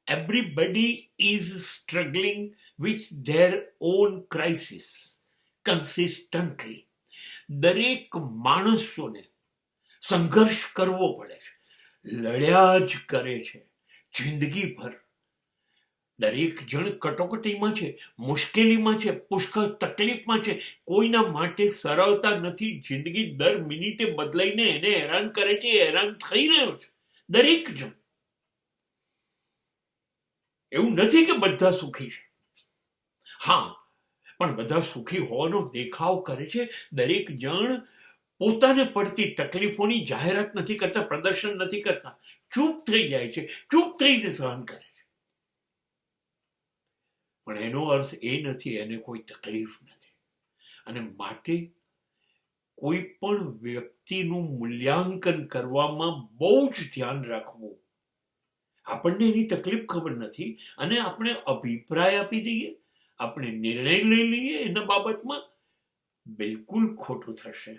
everybody is struggling with their own crisis consistently. દરેક માણસોને સંઘર્ષ કરવો પડે છે, લડ્યા જ કરે છે જિંદગીભર. દરેક જણ કટોકટીમાં છે, મુશ્કેલીમાં છે, પુષ્કળ તકલીફમાં છે. કોઈના માટે સરળતા નથી. જિંદગી દર મિનિટે બદલાઈને એને હેરાન કરે છે, હેરાન થઈ રહ્યો છે દરેક જણ. એવું નથી કે બધા સુખી છે, હા, પણ બધા સુખી હોવાનો દેખાવ કરે છે. દરેક જણ પોતાને પડતી તકલીફોની જાહેરાત નથી કરતા, પ્રદર્શન નથી કરતા, ચૂપ થઈ જાય છે, ચૂપ થઈને સહન કરે છે. પણ એનો અર્થ એ નથી એને કોઈ તકલીફ નથી. અને માટે કોઈ પણ વ્યક્તિનું મૂલ્યાંકન કરવામાં બહુ જ ધ્યાન રાખવું. આપણને એની તકલીફ ખબર નથી અને આપણે અભિપ્રાય આપી દઈએ, આપણે નિર્ણય લઈ લઈએ એના બાબતમાં, બિલકુલ ખોટું થશે.